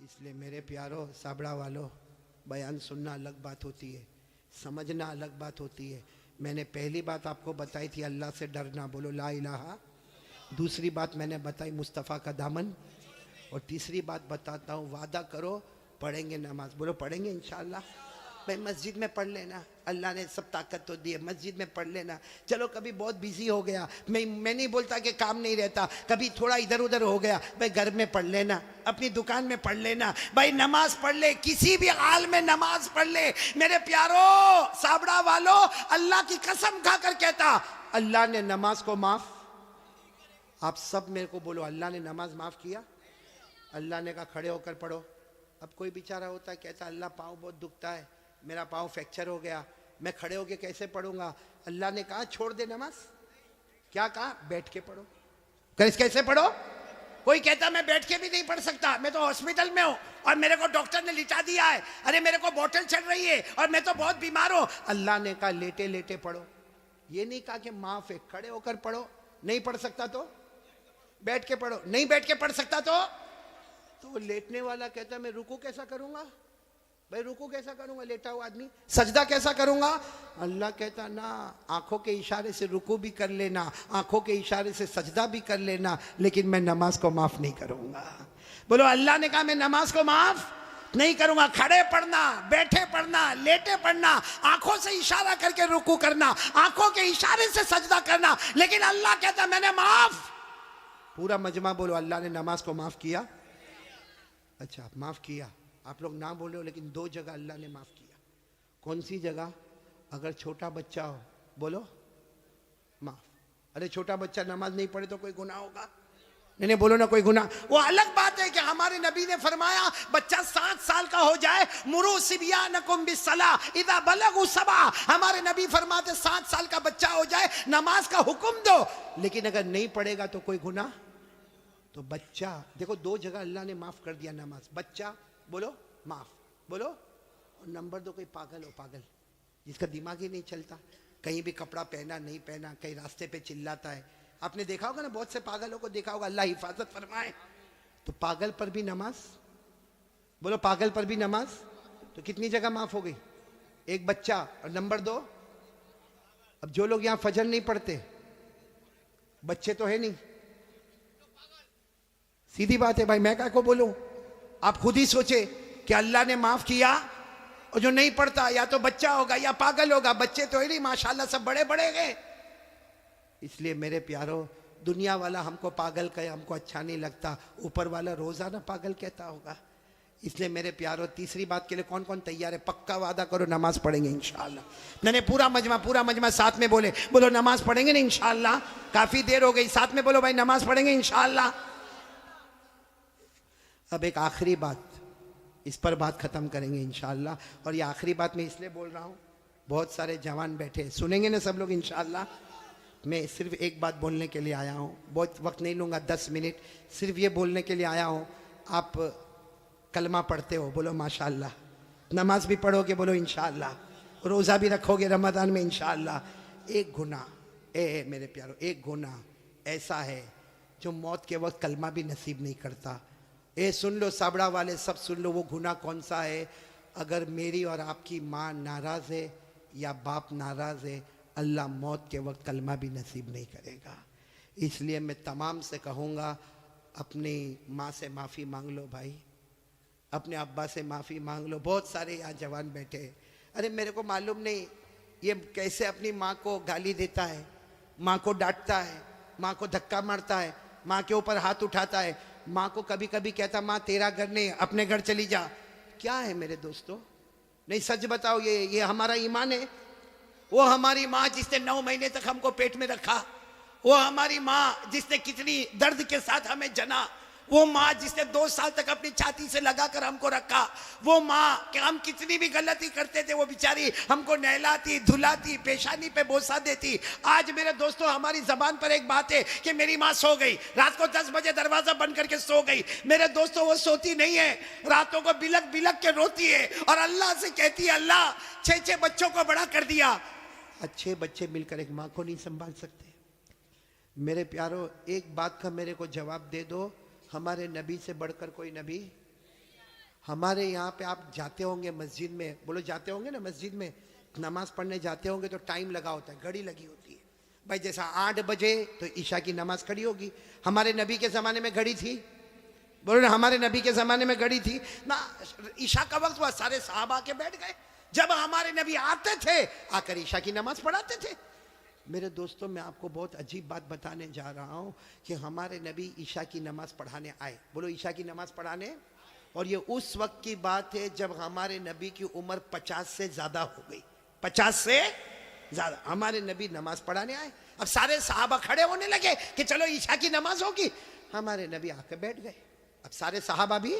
इसलिए मेरे प्यारो साबड़ा वालों, बयान सुनना अलग बात होती है, समझना अलग बात होती है। मैंने पहली बात आपको बताई थी अल्लाह से डरना, बोलो ला इलाहा। दूसरी बात मैंने बताई मुस्तफ़ा का दामन। और तीसरी बात बताता हूँ, वादा करो पढ़ेंगे नमाज, बोलो पढ़ेंगे इंशाअल्लाह। भाई मस्जिद में पढ़ लेना, अल्लाह ने सब ताकत तो दी है, मस्जिद में पढ़ लेना। चलो कभी बहुत बिजी हो गया, मैं नहीं बोलता कि काम नहीं रहता, कभी थोड़ा इधर उधर हो गया, भाई घर में पढ़ लेना, अपनी दुकान में पढ़ लेना, भाई नमाज पढ़ ले, किसी भी हाल में नमाज पढ़ ले। मेरे प्यारो साबड़ा वालों, अल्लाह की कसम खाकर कहता, अल्लाह ने नमाज को माफ, आप सब मेरे को बोलो, अल्लाह ने नमाज माफ किया? अल्लाह ने कहा खड़े होकर पढ़ो। अब कोई बेचारा होता है कहता अल्लाह पाँव बहुत दुखता है, मेरा पाँव फ्रैक्चर हो गया, मैं खड़े होके कैसे पढ़ूंगा? अल्लाह ने कहा छोड़ दे नमाज। क्या कहा? बैठ के पढ़ो। कैसे पढ़ो? कोई कहता मैं बैठ के भी नहीं पढ़ सकता, मैं तो हॉस्पिटल में हूं और मेरे को डॉक्टर ने लिटा दिया है, अरे मेरे को बोतल चढ़ रही है और मैं तो बहुत बीमार हूं। अल्लाह ने कहा लेटे लेटे पढ़ो। ये नहीं कहा कि माफ है, खड़े होकर पढ़ो। नहीं पढ़ सकता तो बैठ के पढ़ो, नहीं बैठ के पढ़ सकता तो वो लेटने वाला कहता मैं रुकू कैसा करूंगा? भाई रुकू कैसा करूंगा लेटा हुआ आदमी? सजदा कैसा करूंगा? अल्लाह कहता ना, आंखों के इशारे से रुकू भी कर लेना, आंखों के इशारे से सजदा भी कर लेना, लेकिन मैं नमाज को माफ नहीं करूंगा। बोलो अल्लाह ने कहा मैं नमाज को माफ नहीं करूंगा। खड़े पढ़ना, बैठे पढ़ना, लेटे पढ़ना, आंखों से इशारा करके रुकू करना, आंखों के इशारे से सजदा करना, लेकिन अल्लाह कहता मैंने माफ। पूरा मजमा बोलो अल्लाह ने नमाज को माफ किया। अच्छा माफ किया, आप लोग ना बोले हो, लेकिन दो जगह अल्लाह ने माफ किया। कौन सी जगह? अगर छोटा बच्चा हो, बोलो माफ। अरे छोटा बच्चा नमाज नहीं पढ़े तो कोई गुनाह होगा? नहीं बोलो ना कोई गुनाह। वो अलग बात है कि हमारे नबी ने फरमाया बच्चा 7 साल का हो जाए, मुरू सिबियानकुम बिस्सलाह इदा बलगु सबा। हमारे नबी फरमाते 7 साल का बच्चा हो जाए नमाज का हुक्म दो, लेकिन अगर नहीं पढ़ेगा तो कोई गुनाह? तो बच्चा देखो, दो जगह अल्लाह ने माफ कर दिया नमाज। बच्चा बोलो माफ, बोलो। और नंबर 2 कोई पागल हो, पागल जिसका दिमाग ही नहीं चलता, कहीं भी कपड़ा पहना नहीं पहना, कहीं रास्ते पे चिल्लाता है। आपने देखा होगा ना, बहुत से पागलों को देखा होगा, अल्लाह हिफाजत फरमाए। तो पागल पर भी नमाज, बोलो पागल पर भी नमाज। तो कितनी जगह माफ हो गई? एक बच्चा। और नंबर 2, अब जो लोग यहां फजर नहीं पढ़ते, बच्चे तो है नहीं, सीधी बात है भाई, मैं क्या को बोलूं? आप खुद ही सोचे कि अल्लाह ने माफ किया, और जो नहीं पढ़ता या तो बच्चा होगा या पागल होगा। बच्चे तो है नहीं, माशाल्लाह सब बड़े बड़े गए। इसलिए मेरे प्यारो, दुनिया वाला हमको पागल कहे हमको अच्छा नहीं लगता, ऊपर वाला रोजाना पागल कहता होगा। इसलिए मेरे प्यारो, तीसरी बात के लिए कौन कौन तैयार है? पक्का वादा करो नमाज पढ़ेंगे इंशाअल्लाह। मैंने पूरा मजमा साथ में बोलो नमाज पढ़ेंगे ना इंशाअल्लाह। काफी देर हो गई, साथ में बोलो भाई नमाज पढ़ेंगे इंशाअल्लाह। अब एक आखिरी बात, इस पर बात खत्म करेंगे इंशाअल्लाह। और ये आखिरी बात मैं इसलिए बोल रहा हूँ, बहुत सारे जवान बैठे, सुनेंगे ना सब लोग इंशाअल्लाह। मैं सिर्फ एक बात बोलने के लिए आया हूँ, बहुत वक्त नहीं लूँगा, 10 मिनट सिर्फ ये बोलने के लिए आया हूँ। आप कलमा पढ़ते हो, बोलो माशाअल्लाह। नमाज भी पढ़ोगे, बोलो इंशाअल्लाह। रोज़ा भी रखोगे रमज़ान में इंशाअल्लाह। एक गुनाह, मेरे प्यारो, एक गुनाह ऐसा है जो मौत के वक्त कलमा भी नसीब नहीं करता। सुन लो साबड़ा वाले, सब सुन लो, वो गुनाह कौन सा है? अगर मेरी और आपकी माँ नाराज़ है या बाप नाराज़ है, अल्लाह मौत के वक्त कलमा भी नसीब नहीं करेगा। इसलिए मैं तमाम से कहूँगा, अपनी माँ से माफ़ी मांग लो भाई, अपने अब्बा से माफ़ी मांग लो। बहुत सारे यहाँ जवान बैठे, अरे मेरे को मालूम नहीं ये कैसे अपनी माँ को गाली देता है, माँ को डांटता है, माँ को धक्का मारता है, माँ के ऊपर हाथ उठाता है, माँ को कभी कभी कहता माँ तेरा घर नहीं, अपने घर चली जा। क्या है मेरे दोस्तों? नहीं सच बताओ, ये हमारा ईमान है? वो हमारी माँ जिसने 9 महीने तक हमको पेट में रखा, वो हमारी माँ जिसने कितनी दर्द के साथ हमें जना, वो माँ जिसने 2 साल तक अपनी छाती से लगाकर हमको रखा, वो माँ कि हम कितनी भी गलती करते थे वो बेचारी हमको नहलाती धुलाती, पेशानी पे बोसा देती। आज मेरे दोस्तों हमारी जबान पर एक बात है कि मेरी माँ सो गई, रात को 10 बजे दरवाजा बंद करके सो गई। मेरे दोस्तों वो सोती नहीं है, रातों को बिलक बिलक के रोती है और अल्लाह से कहती है अल्लाह 6 बच्चों को बड़ा कर दिया। अच्छे बच्चे मिलकर एक माँ को नहीं संभाल सकते। मेरे प्यारो, एक बात का मेरे को जवाब दे दो, हमारे नबी से बढ़कर कोई नबी? हमारे यहाँ पे आप जाते होंगे मस्जिद में, बोलो जाते होंगे ना मस्जिद में, नमाज पढ़ने जाते होंगे तो टाइम लगा होता है, घड़ी लगी होती है भाई। जैसा 8 बजे तो ईशा की नमाज खड़ी होगी। हमारे नबी के ज़माने में घड़ी थी, बोलो ना, हमारे नबी के ज़माने में घड़ी थी ना। ईशा का वक्त हुआ, सारे साहब आके बैठ गए। जब हमारे नबी आते थे आकर ईशा की नमाज पढ़ाते थे। मेरे दोस्तों, मैं आपको बहुत अजीब बात बताने जा रहा हूँ कि हमारे नबी ईशा की नमाज पढ़ाने आए, बोलो ईशा की नमाज पढ़ाने। और ये उस वक्त की बात है जब हमारे नबी की उम्र 50 से ज़्यादा हो गई, 50 से ज़्यादा। हमारे नबी नमाज पढ़ाने आए। अब सारे साहबा खड़े होने लगे कि चलो ईशा की नमाज होगी। हमारे नबी आके बैठ गए। अब सारे साहबा भी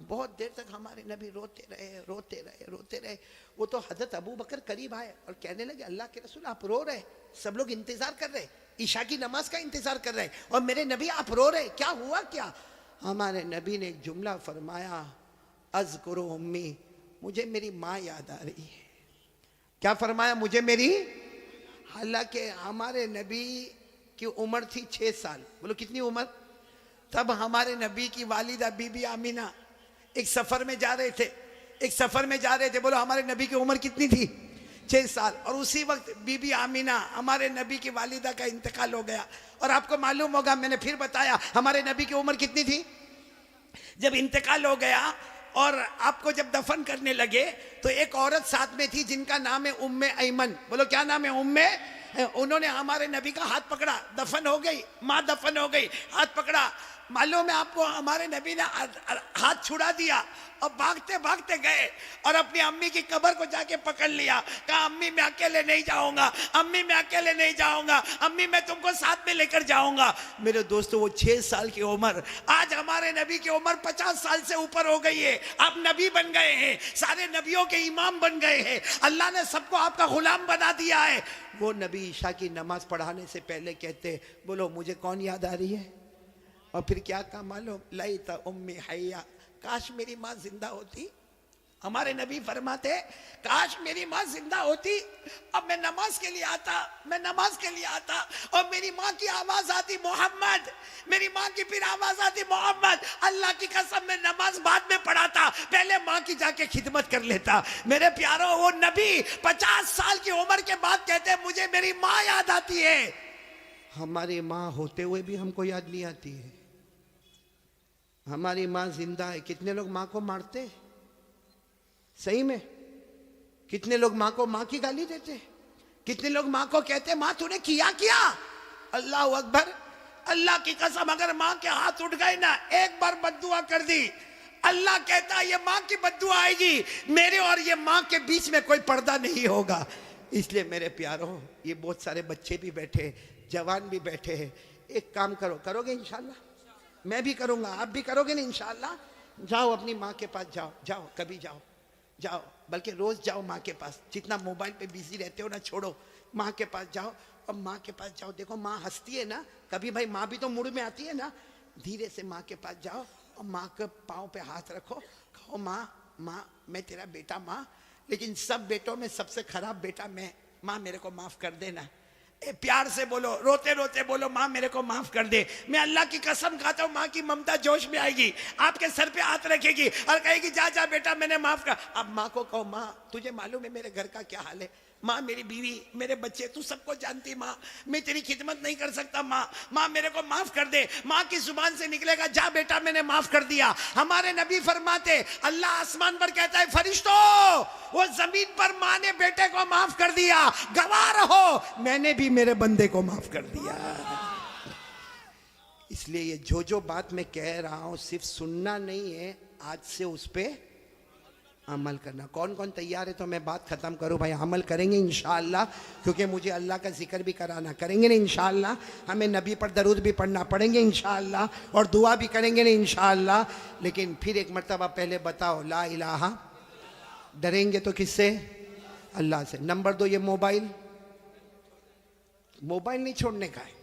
बहुत देर तक हमारे नबी रोते रहे, रोते रहे, रोते रहे। वो तो हजरत अबू बकर करीब आए और कहने लगे, अल्लाह के रसूल आप रो रहे, सब लोग इंतजार कर रहे, ईशा की नमाज का इंतजार कर रहे, और मेरे नबी आप रो रहे, क्या हुआ क्या? हमारे नबी ने एक जुमला फरमाया, अज़कुरु उम्मी, मुझे मेरी माँ याद आ रही है। क्या फरमाया? मुझे मेरी। हालांकि हमारे नबी की उम्र थी 6 साल। बोलो कितनी उम्र? तब हमारे नबी की वालिदा बीबी आमीना एक सफर में जा रहे थे, एक सफर में जा रहे थे। बोलो हमारे नबी की उम्र कितनी थी? 6 साल। और उसी वक्त बीबी आमीना हमारे नबी की वालिदा का इंतकाल हो गया। और आपको मालूम होगा, मैंने फिर बताया, हमारे नबी की उम्र कितनी थी जब इंतकाल हो गया। और आपको जब दफन करने लगे तो एक औरत साथ में थी जिनका नाम है उम्मे ऐमन। बोलो क्या नाम है? उम्मे। उन्होंने हमारे नबी का हाथ पकड़ा, दफन हो गई माँ, दफन हो गई, हाथ पकड़ा। मालूम है आपको, हमारे नबी ने हाथ छुड़ा दिया और भागते भागते गए और अपनी अम्मी की कब्र को जाके पकड़ लिया। कहा अम्मी मैं अकेले नहीं जाऊंगा, अम्मी मैं अकेले नहीं जाऊंगा, अम्मी मैं तुमको साथ में लेकर जाऊंगा। मेरे दोस्तों, वो 6 साल की उम्र, आज हमारे नबी की उम्र 50 साल से ऊपर हो गई है। आप नबी बन गए हैं, सारे नबियों के इमाम बन गए हैं, अल्लाह ने सबको आपका गुलाम बना दिया है। वो नबी ईशा की नमाज पढ़ाने से पहले कहते, बोलो मुझे कौन याद आ रही है? और फिर क्या कहा मालूम? लैता उम्मी हय्या, काश मेरी माँ जिंदा होती। हमारे नबी फरमाते, काश मेरी माँ जिंदा होती, अब मैं नमाज के लिए आता, मैं नमाज के लिए आता और मेरी माँ की आवाज आती मोहम्मद, मेरी माँ की फिर आवाज आती मोहम्मद। अल्लाह की कसम, मैं नमाज बाद में पढ़ाता, पहले माँ की जाके खिदमत कर लेता। मेरे प्यारों, वो नबी 50 साल की उम्र के बाद कहते, मुझे मेरी माँ याद आती है। हमारी माँ होते हुए भी हमको याद नहीं आती है। हमारी माँ जिंदा है। कितने लोग माँ को मारते? सही में कितने लोग माँ को माँ की गाली देते? कितने लोग माँ को कहते माँ तूने किया क्या? अल्लाह अकबर, अल्लाह की कसम, अगर माँ के हाथ उठ गए ना, एक बार बद्दुआ कर दी, अल्लाह कहता ये माँ की बद्दुआ आएगी, मेरे और ये माँ के बीच में कोई पर्दा नहीं होगा। इसलिए मेरे प्यारों, ये बहुत सारे बच्चे भी बैठे, जवान भी बैठे हैं, एक काम करो, करोगे इंशाल्लाह? मैं भी करूंगा, आप भी करोगे ना इंशाल्लाह? जाओ अपनी माँ के पास, जाओ जाओ, कभी जाओ, जाओ, बल्कि रोज जाओ माँ के पास। जितना मोबाइल पे बिजी रहते हो ना, छोड़ो, माँ के पास जाओ और माँ के पास जाओ। देखो माँ हंसती है ना, कभी भाई माँ भी तो मूड में आती है ना। धीरे से माँ के पास जाओ और माँ के पाँव पे हाथ रखो, कहो माँ, माँ मैं तेरा बेटा माँ, लेकिन सब बेटों में सबसे खराब बेटा मैं, माँ मेरे को माफ कर देना। प्यार से बोलो, रोते रोते बोलो, माँ मेरे को माफ कर दे। मैं अल्लाह की कसम खाता हूँ, माँ की ममता जोश में आएगी, आपके सर पे हाथ रखेगी और कहेगी जा जा बेटा मैंने माफ कर। अब माँ को कहो, माँ तुझे मालूम है मेरे घर का क्या हाल है, माँ मेरी बीवी, मेरे बच्चे, तू सबको जानती माँ, मैं तेरी खिदमत नहीं कर सकता माँ, माँ मेरे को माफ कर दे। माँ की जुबान से निकलेगा जा बेटा मैंने माफ कर दिया। हमारे नबी फरमाते, अल्लाह आसमान पर कहता है फरिश्तों, वो जमीन पर माँ ने बेटे को माफ कर दिया, गवाह रहो मैंने भी मेरे बंदे को माफ कर दिया। इसलिए ये जो बात मैं कह रहा हूं सिर्फ सुनना नहीं है, आज से उस पर अमल करना। कौन कौन तैयार है? तो मैं बात खत्म करूं भाई, अमल करेंगे इंशाअल्लाह, क्योंकि मुझे अल्लाह का जिक्र भी कराना, करेंगे ना इंशाअल्लाह। हमें नबी पर दरूद भी पढ़ना पड़ेंगे इंशाअल्लाह, और दुआ भी करेंगे ना इंशाअल्लाह। लेकिन फिर एक मरतबा पहले बताओ ला इलाहा। डरेंगे तो किससे? अल्लाह से। नंबर 2, ये मोबाइल, मोबाइल नहीं छोड़ने का है।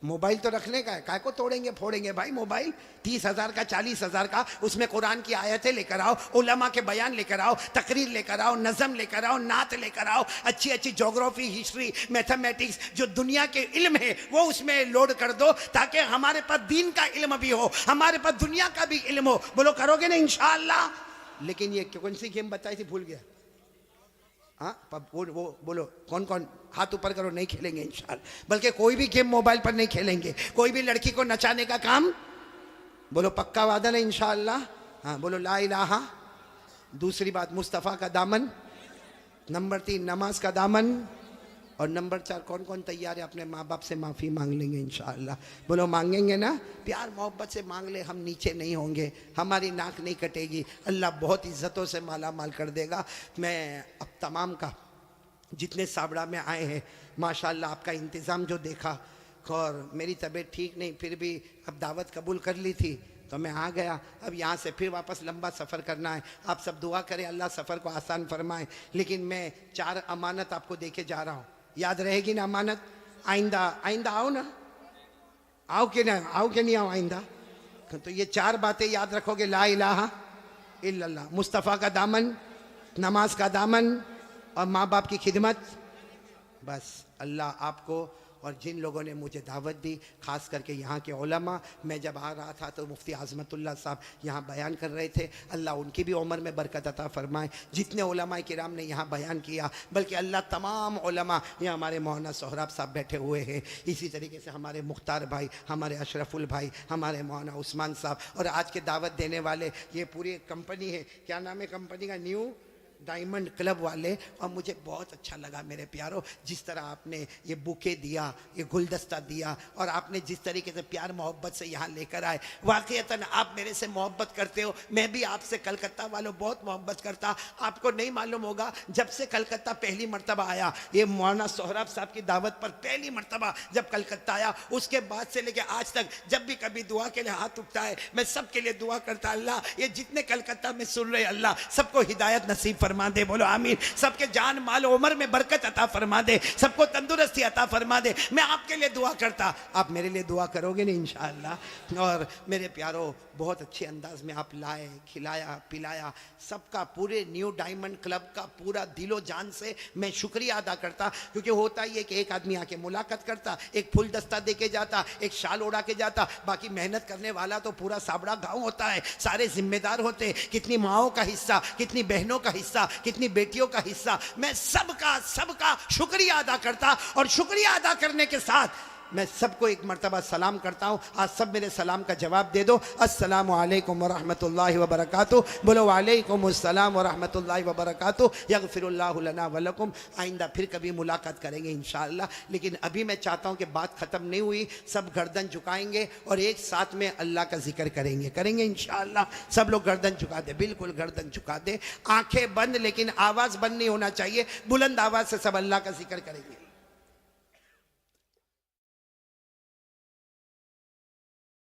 मोबाइल तो रखने का है, काय को तोड़ेंगे फोड़ेंगे भाई मोबाइल। 30,000 का 40,000 का, उसमें कुरान की आयतें लेकर आओ, उलमा के बयान लेकर आओ, तकरीर लेकर आओ, नज़म लेकर आओ, नात लेकर आओ, अच्छी अच्छी ज्योग्राफी, हिस्ट्री, मैथमेटिक्स, जो दुनिया के इल्म है वो उसमें लोड कर दो, ताकि हमारे पास दीन का इल्म भी हो, हमारे पास दुनिया का भी इल्म हो। बोलो करोगे ना इंशाअल्लाह। लेकिन ये कौन सी गेम बताई थी, भूल गया। हाँ वो बोलो कौन कौन, हाथ ऊपर करो। नहीं खेलेंगे इंशाअल्लाह, बल्कि कोई भी गेम मोबाइल पर नहीं खेलेंगे। कोई भी लड़की को नचाने का काम, बोलो पक्का वादा ना इंशाअल्लाह। हाँ बोलो ला इलाहा। दूसरी बात मुस्तफ़ा का दामन। नंबर 3 नमाज का दामन। और नंबर 4 कौन कौन तैयार है अपने माँ बाप से माफ़ी मांग लेंगे इंशाअल्लाह। बोलो मांगेंगे ना, प्यार मोहब्बत से मांग ले, हम नीचे नहीं होंगे, हमारी नाक नहीं कटेगी, अल्लाह बहुत इज्जतों से माला माल कर देगा। मैं अब तमाम का जितने साबड़ा में आए हैं, माशाअल्लाह आपका इंतज़ाम जो देखा, और मेरी तबीयत ठीक नहीं, फिर भी अब दावत कबूल कर ली थी तो मैं आ गया। अब यहाँ से फिर वापस लंबा सफ़र करना है। आप सब दुआ करें अल्लाह सफ़र को आसान फरमाए। लेकिन मैं 4 अमानत आपको दे के जा रहा हूँ, याद रहेगी ना अमानत? आइंदा आइंदा आओ ना, आओ कि ना, आओ कि नहीं आओ आइंदा? तो ये 4 बातें याद रखोगे, ला इलाहा इल्लल्लाह, मुस्तफ़ा का दामन, नमाज का दामन और माँ बाप की खिदमत। बस अल्लाह आपको और जिन लोगों ने मुझे दावत दी, ख़ास करके यहाँ के उलमा, मैं जब आ रहा था तो मुफ्ती आज़मतुल्लाह साहब यहाँ बयान कर रहे थे, अल्लाह उनकी भी उम्र में बरकत अता फरमाए। जितने उलमा किराम ने यहाँ बयान किया, बल्कि अल्लाह तमाम उलमा, यहाँ हमारे मौलाना सोहराब साहब बैठे हुए हैं, इसी तरीके से हमारे मुख्तार भाई, हमारे अशरफुल भाई, हमारे मौलाना उस्मान साहब, और आज के दावत देने वाले ये पूरी कंपनी है, क्या नाम है कंपनी का? न्यू डायमंड क्लब वाले। और मुझे बहुत अच्छा लगा मेरे प्यारों, जिस तरह आपने ये बुके दिया, ये गुलदस्ता दिया, और आपने जिस तरीके से प्यार मोहब्बत से यहाँ लेकर आए, वाकईतन आप मेरे से मोहब्बत करते हो, मैं भी आपसे कलकत्ता वालों बहुत मोहब्बत करता। आपको नहीं मालूम होगा, जब से कलकत्ता पहली मरतबा आया, ये मौलाना सोहराब साहब की दावत पर पहली मरतबा जब कलकत्ता आया, उसके बाद से लेके आज तक जब भी कभी दुआ के लिए हाथ उठता है, मैं सबके लिए दुआ करता, अल्लाह ये जितने कलकत्ता में सुन रहे, अल्लाह सबको हिदायत नसीब फरमा दे। बोलो आमीन। सबके जान माल उम्र में बरकत अता फरमा दे, सबको तंदुरुस्ती अता फरमा दे। मैं आपके लिए दुआ करता, आप मेरे लिए दुआ करोगे ना इंशाअल्लाह। और मेरे प्यारों, बहुत अच्छे अंदाज में आप लाए, खिलाया पिलाया, सबका पूरे न्यू डायमंड क्लब का पूरा दिलो जान से मैं शुक्रिया अदा करता। क्योंकि होता ही है कि एक आदमी आके मुलाकात करता, एक फूल दस्ता दे के जाता, एक शाल उड़ा के जाता, बाकी मेहनत करने वाला तो पूरा साबड़ा गांव होता है, सारे जिम्मेदार होते हैं। कितनी माओं का हिस्सा, कितनी बहनों का हिस्सा, कितनी बेटियों का हिस्सा, मैं सबका शुक्रिया अदा करता। और शुक्रिया अदा करने के साथ मैं सबको एक मर्तबा सलाम करता हूँ। आज सब मेरे सलाम का जवाब दे दो, अस्सलामु अलैकुम वरहमतुल्लाहि वबरकातुहू। बोलो वालेकुम अस्सलाम वरहमतुल्लाहि वबरकातुहू। यगफिरुल्लाहु लना वलकुम। आइंदा फिर कभी मुलाकात करेंगे इंशाअल्लाह। लेकिन अभी मैं चाहता हूँ कि बात ख़त्म नहीं हुई, सब गर्दन झुकाएंगे और एक साथ में अल्लाह का जिक्र करेंगे इंशाअल्लाह। सब लोग गर्दन झुका दे, बिल्कुल गर्दन झुका दे, आंखें बंद, लेकिन आवाज़ बंद नहीं होना चाहिए, बुलंद आवाज़ से सब अल्लाह का जिक्र करेंगे।